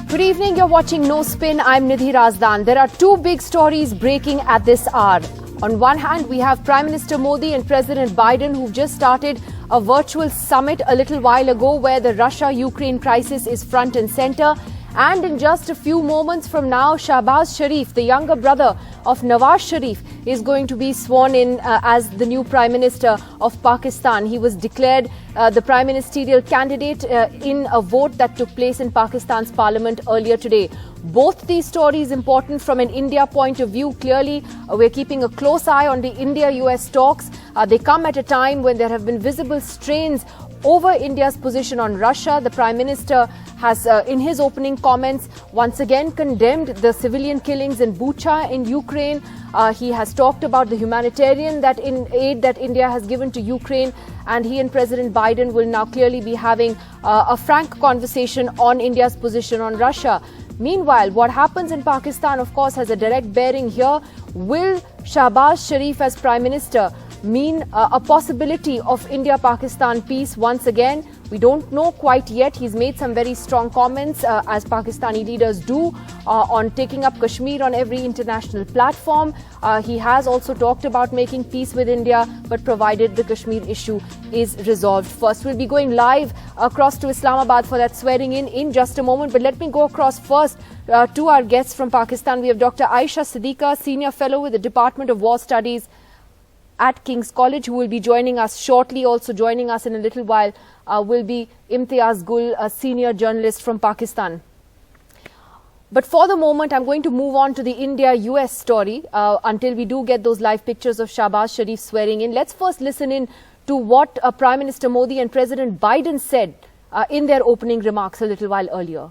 Good evening, you're watching No Spin. I'm Nidhi Razdan. There are two big stories breaking at this hour. On one hand, we have Prime Minister Modi and President Biden who've just started a virtual summit a little while ago where the Russia-Ukraine crisis is front and center. And in just a few moments from now, Shehbaz Sharif, the younger brother of Nawaz Sharif, is going to be sworn in as the new Prime Minister of Pakistan. He was declared the Prime Ministerial candidate in a vote that took place in Pakistan's parliament earlier today. Both these stories important from an India point of view. Clearly, we're keeping a close eye on the India-US talks. They come at a time when there have been visible strains over India's position on Russia. The Prime Minister has, in his opening comments, once again condemned the civilian killings in Bucha in Ukraine. He has talked about the humanitarian aid that India has given to Ukraine, and he and President Biden will now clearly be having a frank conversation on India's position on Russia. Meanwhile, what happens in Pakistan, of course, has a direct bearing here. Will Shehbaz Sharif as Prime Minister mean a possibility of India-Pakistan peace once again? We don't know quite yet. He's made some very strong comments, as Pakistani leaders do, on taking up Kashmir on every international platform. He has also talked about making peace with India, but provided the Kashmir issue is resolved first. We'll be going live across to Islamabad for that swearing in just a moment. But let me go across first to our guests from Pakistan. We have Dr. Aisha Siddiqa, Senior Fellow with the Department of War Studies at King's College, who will be joining us shortly. Also joining us in a little while will be Imtiaz Gul, a senior journalist from Pakistan. But for the moment, I'm going to move on to the India-US story until we do get those live pictures of Shehbaz Sharif swearing in. Let's first listen in to what Prime Minister Modi and President Biden said in their opening remarks a little while earlier.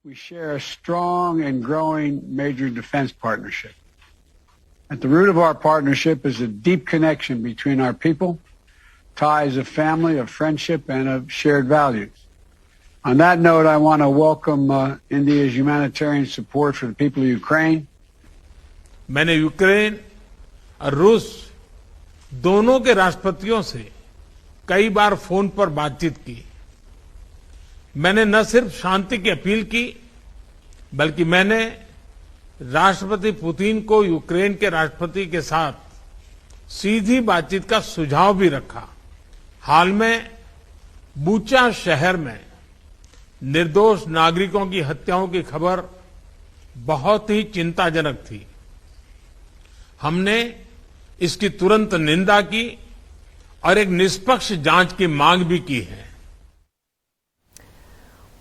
We share a strong and growing major defense partnership. At the root of our partnership is a deep connection between our people, ties of family, of friendship, and of shared values. On that note, I want to welcome India's humanitarian support for the people of Ukraine. मैंने Ukraine और रूस दोनों के राष्ट्रपतियों से कई बार phone पर बातचीत की। मैंने न सिर्फ शांति की अपील की, बल्कि मैंने राष्ट्रपति पुतिन को यूक्रेन के राष्ट्रपति के साथ सीधी बातचीत का सुझाव भी रखा। हाल में बूचा शहर में निर्दोष नागरिकों की हत्याओं की खबर बहुत ही चिंताजनक थी। हमने इसकी तुरंत निंदा की और एक निष्पक्ष जांच की मांग भी की है।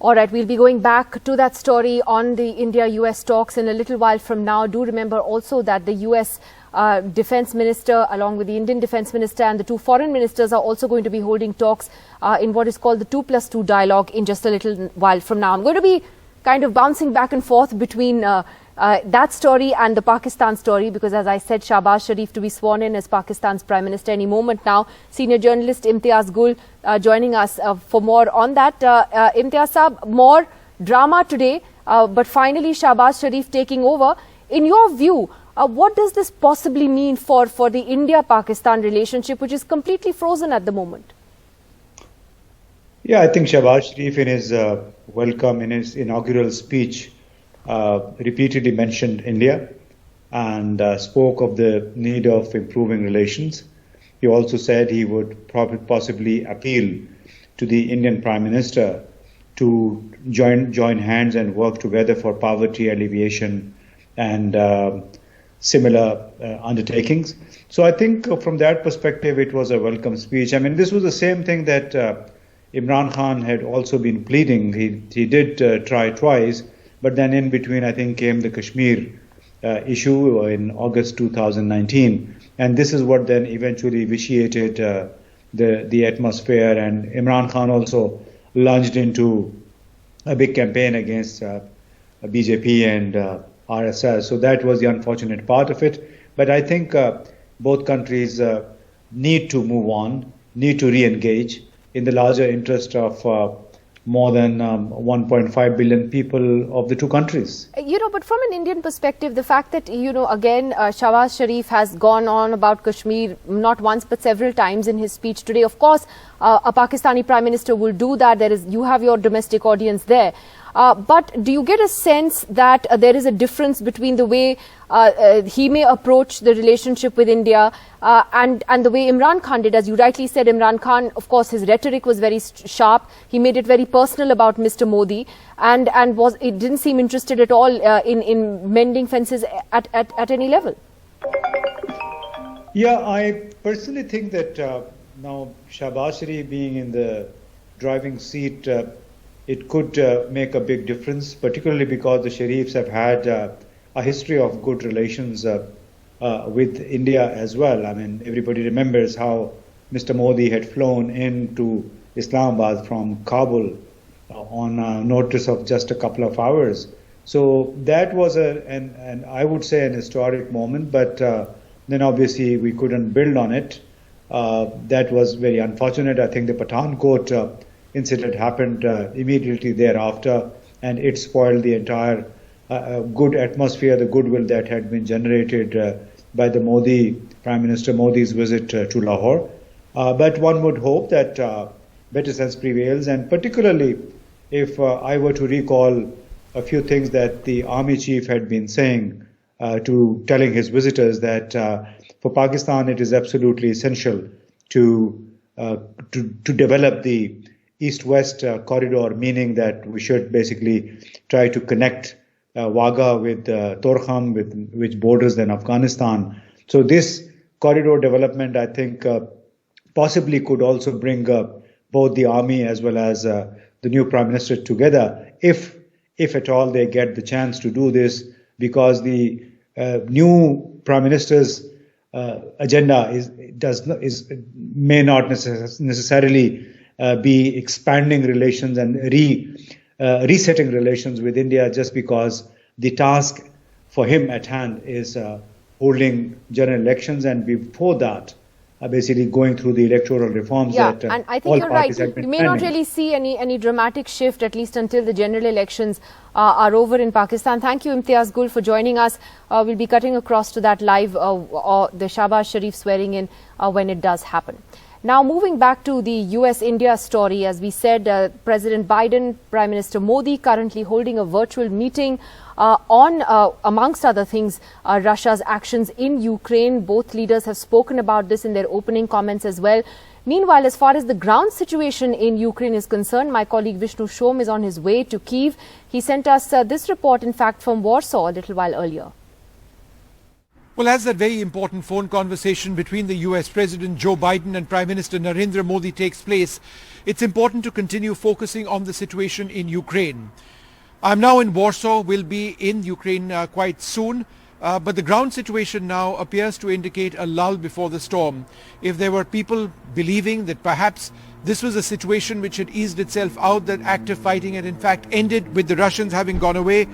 All right, we'll be going back to that story on the India-US talks in a little while from now. Do remember also that the US Defense Minister, along with the Indian Defense Minister and the two foreign ministers, are also going to be holding talks in what is called the 2+2 dialogue in just a little while from now. I'm going to be kind of bouncing back and forth between that story and the Pakistan story, because as I said, Shehbaz Sharif to be sworn in as Pakistan's Prime Minister any moment now. Senior journalist Imtiaz Gul joining us for more on that. Imtiaz Saab, more drama today, but finally Shehbaz Sharif taking over. In your view, what does this possibly mean for the India-Pakistan relationship, which is completely frozen at the moment? Yeah, I think Shehbaz Sharif in his welcome, in his inaugural speech, repeatedly mentioned India and spoke of the need of improving relations. He also said he would possibly appeal to the Indian Prime Minister to join hands and work together for poverty alleviation and similar undertakings. So I think from that perspective, it was a welcome speech. I mean, this was the same thing that Imran Khan had also been pleading. He did try twice, but then in between, I think, came the Kashmir issue in August 2019. And this is what then eventually vitiated the atmosphere. And Imran Khan also lunged into a big campaign against BJP and RSS. So that was the unfortunate part of it. But I think both countries need to move on, need to re-engage in the larger interest of more than 1.5 billion people of the two countries. But from an Indian perspective, the fact that, again, Shehbaz Sharif has gone on about Kashmir not once but several times in his speech today. Of course, a Pakistani Prime Minister will do that. You have your domestic audience there. But do you get a sense that there is a difference between the way he may approach the relationship with India and the way Imran Khan did? As you rightly said, Imran Khan, of course, his rhetoric was very sharp. He made it very personal about Mr. Modi and it didn't seem interested at all in mending fences at any level. Yeah, I personally think that now Shehbaz Sharif being in the driving seat, it could make a big difference, particularly because the Sharifs have had a history of good relations with India as well. I mean, everybody remembers how Mr. Modi had flown into Islamabad from Kabul on notice of just a couple of hours. So that was and I would say an historic moment, but then obviously we couldn't build on it. That was very unfortunate. I think the Pathankot incident happened immediately thereafter, and it spoiled the entire good atmosphere, the goodwill that had been generated by the Prime Minister Modi's visit to Lahore. But one would hope that better sense prevails, and particularly if I were to recall a few things that the army chief had been saying, telling his visitors that for Pakistan it is absolutely essential to develop the East-West corridor, meaning that we should basically try to connect Wagah with Torkham, which borders then Afghanistan. So this corridor development, I think, possibly could also bring both the army as well as the new Prime Minister together, if at all they get the chance to do this, because the new Prime Minister's agenda may not necessarily be expanding relations and resetting relations with India, just because the task for him at hand is holding general elections, and before that, basically going through the electoral reforms that and I think all you're right. parties We may not really see any dramatic shift, at least until the general elections are over in Pakistan. Thank you, Imtiaz Gul, for joining us. We'll be cutting across to that live, the Shehbaz Sharif swearing in when it does happen. Now, moving back to the US-India story, as we said, President Biden, Prime Minister Modi currently holding a virtual meeting on, amongst other things, Russia's actions in Ukraine. Both leaders have spoken about this in their opening comments as well. Meanwhile, as far as the ground situation in Ukraine is concerned, my colleague Vishnu Shom is on his way to Kyiv. He sent us this report, in fact, from Warsaw a little while earlier. Well, as that very important phone conversation between the US President Joe Biden and Prime Minister Narendra Modi takes place, it's important to continue focusing on the situation in Ukraine. I'm now in Warsaw, will be in Ukraine quite soon, but the ground situation now appears to indicate a lull before the storm. If there were people believing that perhaps this was a situation which had eased itself out, that active fighting had in fact ended with the Russians having gone away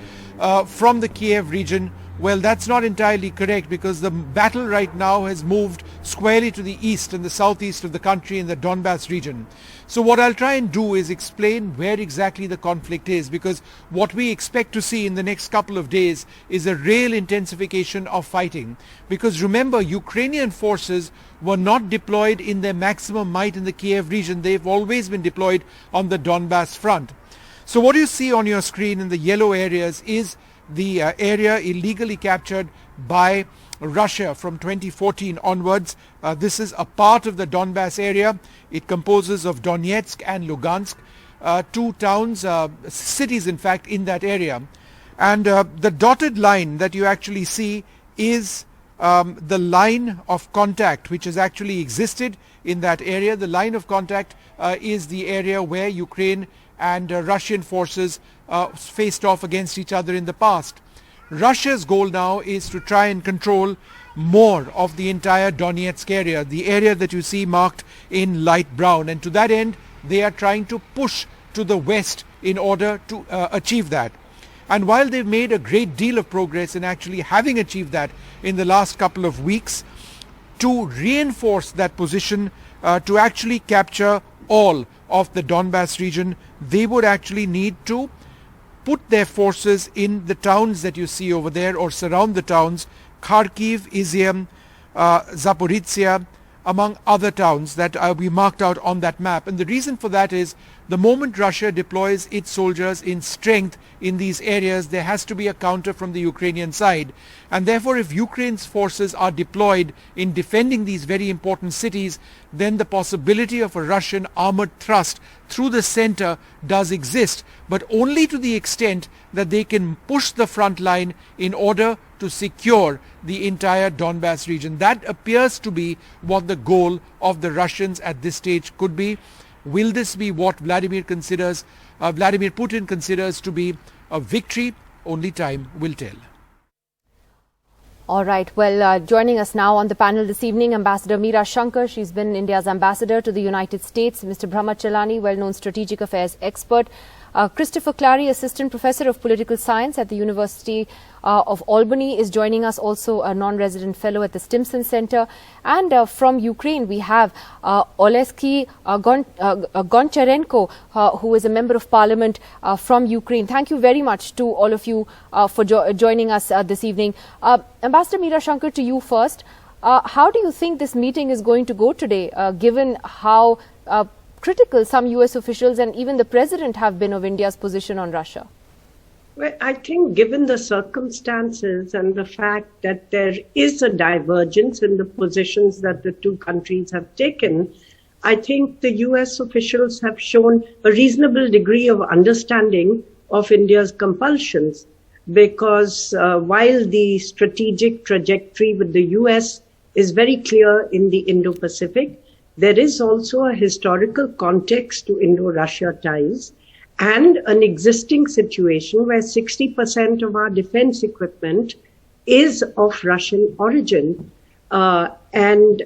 from the Kiev region, well, that's not entirely correct, because the battle right now has moved squarely to the east and the southeast of the country in the Donbass region. So what I'll try and do is explain where exactly the conflict is, because what we expect to see in the next couple of days is a real intensification of fighting. Because remember, Ukrainian forces were not deployed in their maximum might in the Kiev region. They've always been deployed on the Donbass front. So what you see on your screen in the yellow areas is the area illegally captured by Russia from 2014 onwards. This is a part of the Donbass area. It composes of Donetsk and Lugansk, two towns, cities in fact, in that area. And the dotted line that you actually see is the line of contact which has actually existed in that area. The line of contact is the area where Ukraine and Russian forces faced off against each other in the past. Russia's goal now is to try and control more of the entire Donetsk area, the area that you see marked in light brown. And to that end, they are trying to push to the west in order to achieve that. And while they've made a great deal of progress in actually having achieved that in the last couple of weeks, to reinforce that position, to actually capture all of the Donbass region, they would actually need to put their forces in the towns that you see over there or surround the towns, Kharkiv, Izium, Zaporizhia, among other towns that we marked out on that map. And the reason for that is the moment Russia deploys its soldiers in strength in these areas, there has to be a counter from the Ukrainian side. And therefore, if Ukraine's forces are deployed in defending these very important cities, then the possibility of a Russian armored thrust through the center does exist, but only to the extent that they can push the front line in order to secure the entire Donbass region. That appears to be what the goal of the Russians at this stage could be. Will this be what Vladimir Putin considers to be a victory? Only time will tell. All right. Well, joining us now on the panel this evening, Ambassador Meera Shankar. She's been India's ambassador to the United States. Mr. Brahmachalani, well-known strategic affairs expert. Christopher Clary, Assistant Professor of Political Science at the University of Albany, is joining us, also a non-resident fellow at the Stimson Center. And from Ukraine, we have Oleksiy Goncharenko, who is a member of parliament from Ukraine. Thank you very much to all of you for joining us this evening. Ambassador Meera Shankar, to you first. How do you think this meeting is going to go today, given how critical some US officials and even the president have been of India's position on Russia? Well, I think given the circumstances and the fact that there is a divergence in the positions that the two countries have taken, I think the US officials have shown a reasonable degree of understanding of India's compulsions, because while the strategic trajectory with the US is very clear in the Indo-Pacific, there is also a historical context to Indo-Russia ties and an existing situation where 60% of our defense equipment is of Russian origin. And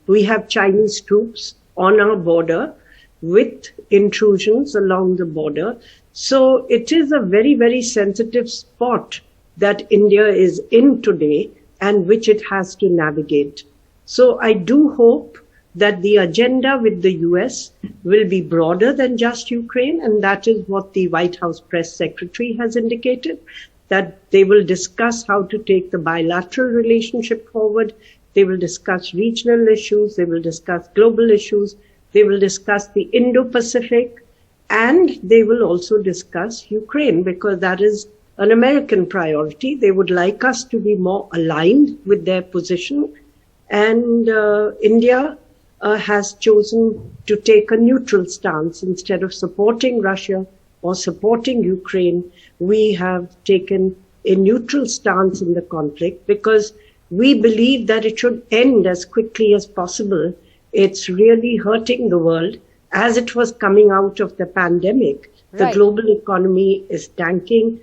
we have Chinese troops on our border with intrusions along the border. So it is a very, very sensitive spot that India is in today and which it has to navigate. So I do hope that the agenda with the US will be broader than just Ukraine, and that is what the White House press secretary has indicated, that they will discuss how to take the bilateral relationship forward, they will discuss regional issues, they will discuss global issues, they will discuss the Indo-Pacific, and they will also discuss Ukraine, because that is an American priority. They would like us to be more aligned with their position, and India has chosen to take a neutral stance. Instead of supporting Russia or supporting Ukraine, we have taken a neutral stance in the conflict because we believe that it should end as quickly as possible. It's really hurting the world. As it was coming out of the pandemic, the global economy is tanking.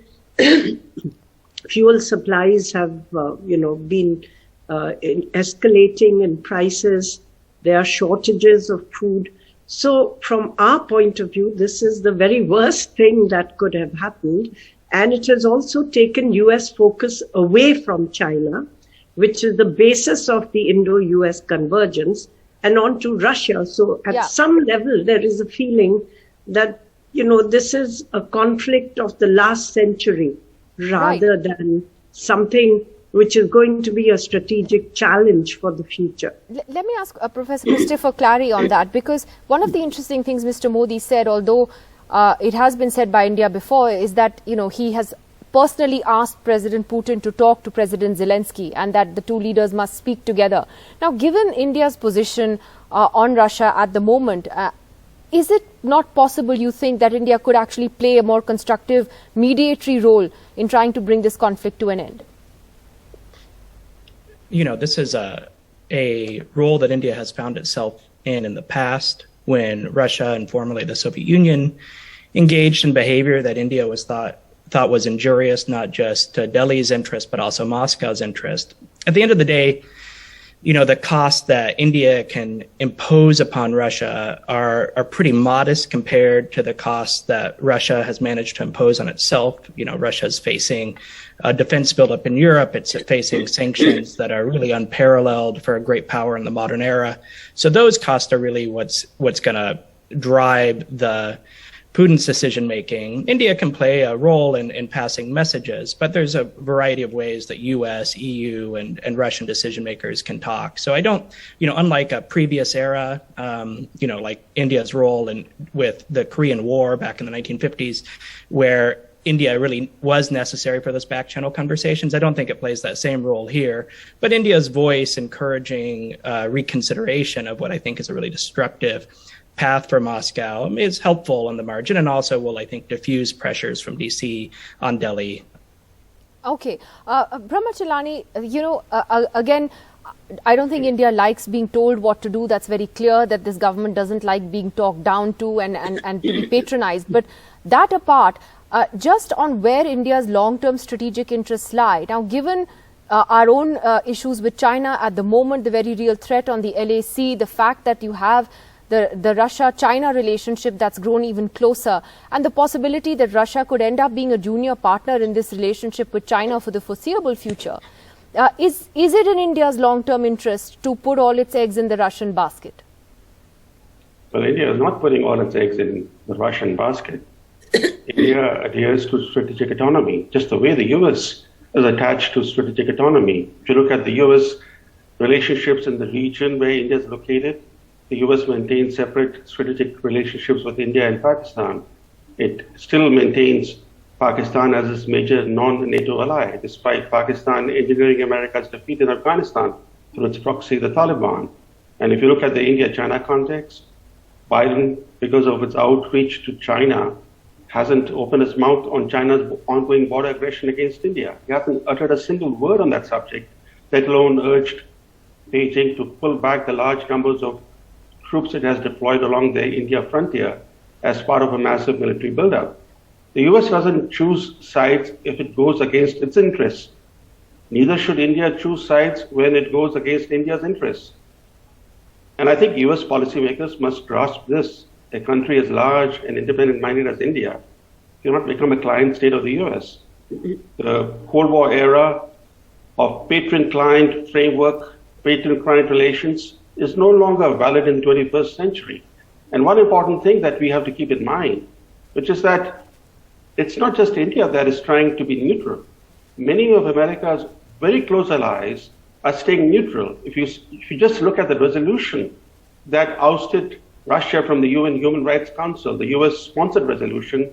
Fuel supplies have, been escalating in prices. There are shortages of food. So from our point of view, this is the very worst thing that could have happened. And it has also taken US focus away from China, which is the basis of the Indo-US convergence, and onto Russia. So at some level, there is a feeling that, this is a conflict of the last century rather than something which is going to be a strategic challenge for the future. Let me ask Professor Christopher Clary on that, because one of the interesting things Mr. Modi said, although it has been said by India before, is that, he has personally asked President Putin to talk to President Zelensky and that the two leaders must speak together. Now, given India's position on Russia at the moment, is it not possible, you think, that India could actually play a more constructive mediatory role in trying to bring this conflict to an end? This is a role that India has found itself in the past, when Russia and formerly the Soviet Union engaged in behavior that India was thought was injurious, not just to Delhi's interest, but also Moscow's interest. At the end of the day, the costs that India can impose upon Russia are pretty modest compared to the costs that Russia has managed to impose on itself. Russia's facing a defense buildup in Europe. It's facing sanctions that are really unparalleled for a great power in the modern era. So those costs are really what's going to drive Putin's decision-making. India can play a role in passing messages, but there's a variety of ways that U.S., EU, and Russian decision-makers can talk. So I don't, unlike a previous era, like India's role with the Korean War back in the 1950s, where India really was necessary for those back-channel conversations, I don't think it plays that same role here. But India's voice encouraging reconsideration of what I think is a really destructive path for Moscow is helpful on the margin, and also will, I think, diffuse pressures from DC on Delhi. Okay. Brahmachalani, again, I don't think India likes being told what to do. That's very clear that this government doesn't like being talked down to and to be patronized. But that apart, just on where India's long-term strategic interests lie. Now, given our own issues with China at the moment, the very real threat on the LAC, the fact that you have the Russia-China relationship that's grown even closer, and the possibility that Russia could end up being a junior partner in this relationship with China for the foreseeable future. Is it in India's long-term interest to put all its eggs in the Russian basket? Well, India is not putting all its eggs in the Russian basket. India adheres to strategic autonomy, just the way the U.S. is attached to strategic autonomy. If you look at the U.S. relationships in the region where India is located, the U.S. maintains separate strategic relationships with India and Pakistan. It still maintains Pakistan as its major non-NATO ally, despite Pakistan engineering America's defeat in Afghanistan through its proxy, the Taliban. And if you look at the India-China context, Biden, because of its outreach to China, hasn't opened his mouth on China's ongoing border aggression against India. He hasn't uttered a single word on that subject, let alone urged Beijing to pull back the large numbers of troops it has deployed along the India frontier as part of a massive military buildup. The U.S. doesn't choose sides if it goes against its interests. Neither should India choose sides when it goes against India's interests. And I think U.S. policymakers must grasp this. A country as large and independent-minded as India cannot become a client state of the U.S. The Cold War era of patron-client framework, patron-client relations is no longer valid in the 21st century. And one important thing that we have to keep in mind, which is that it's not just India that is trying to be neutral. Many of America's very close allies are staying neutral. If you just look at the resolution that ousted Russia from the UN Human Rights Council, the US-sponsored resolution,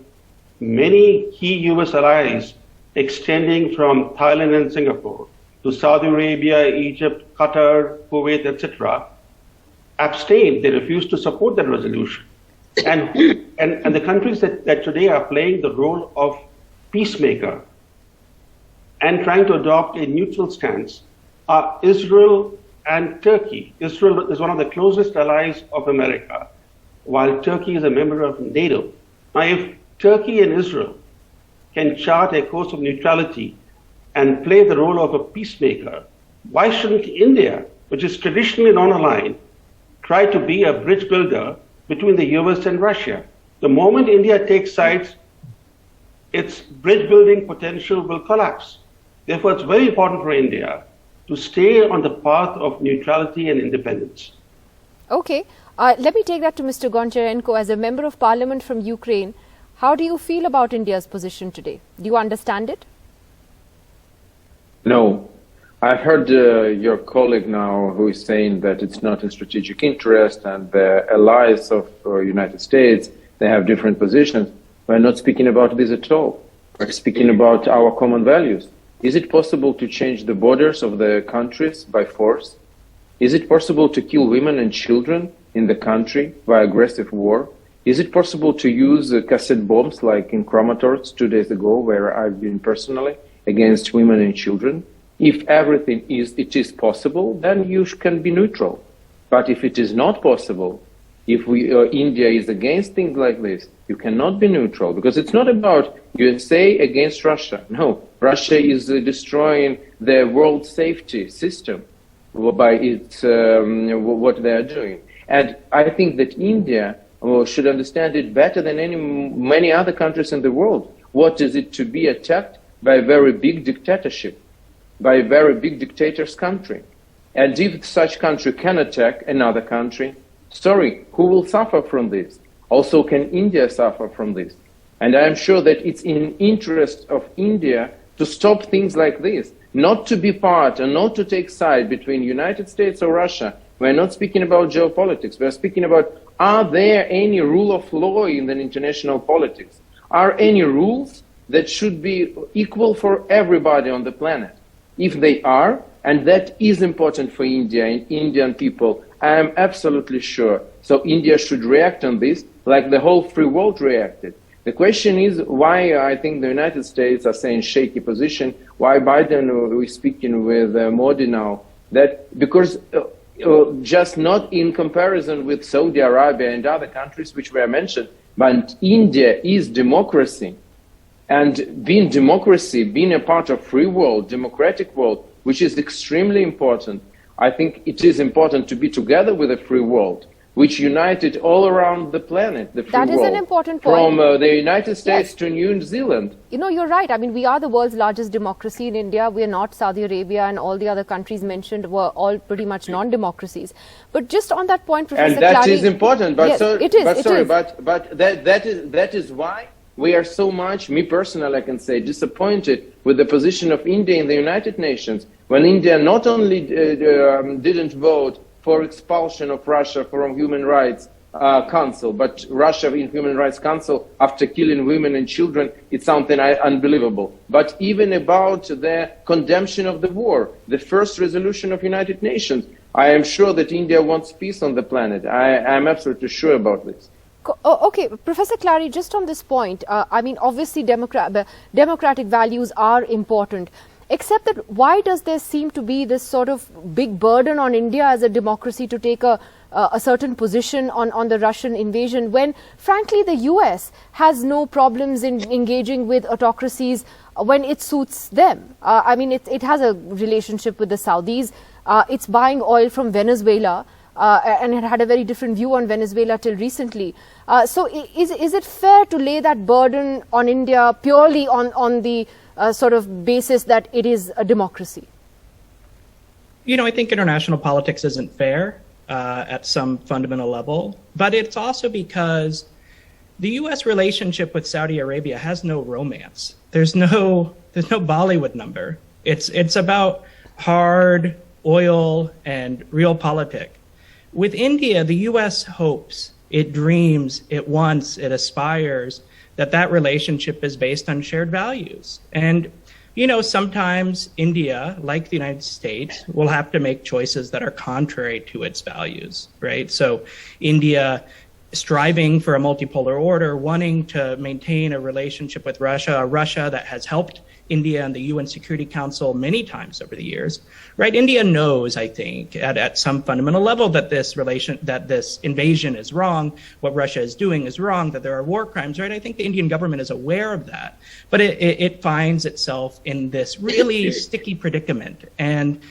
many key US allies extending from Thailand and Singapore to Saudi Arabia, Egypt, Qatar, Kuwait, etc., abstained. They refused to support that resolution. And the countries that today are playing the role of peacemaker and trying to adopt a neutral stance are Israel and Turkey. Israel is one of the closest allies of America, while Turkey is a member of NATO. Now, if Turkey and Israel can chart a course of neutrality and play the role of a peacemaker, why shouldn't India, which is traditionally non-aligned, try to be a bridge builder between the US and Russia? The moment India takes sides, its bridge building potential will collapse. Therefore, it's very important for India to stay on the path of neutrality and independence. Okay. Let me take that to Mr. Goncharenko. As a member of parliament from Ukraine, how do you feel about India's position today? Do you understand it? No. I've heard your colleague now who is saying that it's not in strategic interest and the allies of United States, they have different positions. We're not speaking about this at all. We're speaking about our common values. Is it possible to change the borders of the countries by force? Is it possible to kill women and children in the country by aggressive war? Is it possible to use cassette bombs like in Kramatorsk 2 days ago, where I've been personally, against women and children? If everything it is possible, then you can be neutral. But if it is not possible, if India is against things like this, you cannot be neutral, because it's not about USA against Russia. No, Russia is destroying the world safety system. by its what they are doing. And I think that India should understand it better than many other countries in the world. What is it to be attacked by a very big dictatorship, by a very big dictator's country? And if such country can attack another country, sorry, who will suffer from this? Also, can India suffer from this? And I am sure that it's in interest of India to stop things like this, not to be part and not to take side between United States or Russia. We're not speaking about geopolitics. We're speaking about, are there any rule of law in the international politics? Are any rules that should be equal for everybody on the planet? If they are, and that is important for India and Indian people, I am absolutely sure. So India should react on this like the whole free world reacted. The question is why I think the United States are saying shaky position, why Biden is speaking with Modi now. That because just not in comparison with Saudi Arabia and other countries which were mentioned, but India is democracy. And being democracy, being a part of free world, democratic world, which is extremely important, I think it is important to be together with a free world, which united all around the planet, the free world. That is an important point. From the United States to New Zealand. You know, you're right. I mean, we are the world's largest democracy in India. We are not Saudi Arabia, and all the other countries mentioned were all pretty much non-democracies. But just on that point, Professor And that Clary, is important. But, yes, so, it is, but it sorry, is. but that is why we are so much, me personally, I can say, disappointed with the position of India in the United Nations, when India not only didn't vote for expulsion of Russia from Human Rights Council, but Russia in Human Rights Council after killing women and children, it's something unbelievable. But even about the condemnation of the war, the first resolution of United Nations, I am sure that India wants peace on the planet. I am absolutely sure about this. Okay, Professor Clary, just on this point, I mean, obviously democratic values are important, except that why does there seem to be this sort of big burden on India as a democracy to take a certain position on the Russian invasion when, frankly, the US has no problems in engaging with autocracies when it suits them? I mean, it has a relationship with the Saudis. It's buying oil from Venezuela. And it had a very different view on Venezuela till recently. So is it fair to lay that burden on India purely on the sort of basis that it is a democracy? You know, I think international politics isn't fair at some fundamental level, but it's also because the U.S. relationship with Saudi Arabia has no romance. There's no Bollywood number. It's about hard oil and realpolitik. With India, the U.S. hopes, it dreams, it wants, it aspires that relationship is based on shared values. And, you know, sometimes India, like the United States, will have to make choices that are contrary to its values, right? So India striving for a multipolar order, wanting to maintain a relationship with Russia, a Russia that has helped India and the UN Security Council many times over the years, right? India knows, I think, at some fundamental level that this invasion is wrong, what Russia is doing is wrong, that there are war crimes, right? I think the Indian government is aware of that, but it finds itself in this really sticky predicament. And,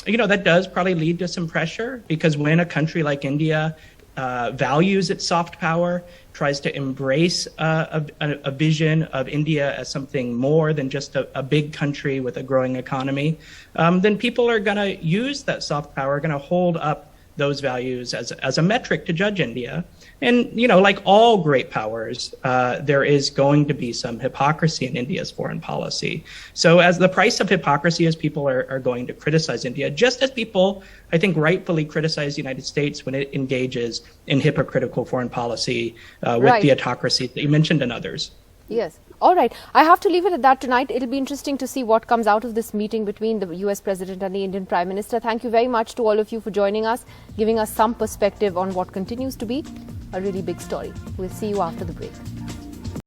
you know, that does probably lead to some pressure, because when a country like India values its soft power, tries to embrace a vision of India as something more than just a big country with a growing economy, then people are going to use that soft power, going to hold up those values as a metric to judge India. And, you know, like all great powers, there is going to be some hypocrisy in India's foreign policy. So as the price of hypocrisy is people are going to criticize India, just as people, I think, rightfully criticize the United States when it engages in hypocritical foreign policy with the autocracy that you mentioned and others. Yes. All right. I have to leave it at that tonight. It'll be interesting to see what comes out of this meeting between the US President and the Indian Prime Minister. Thank you very much to all of you for joining us, giving us some perspective on what continues to be a really big story. We'll see you after the break.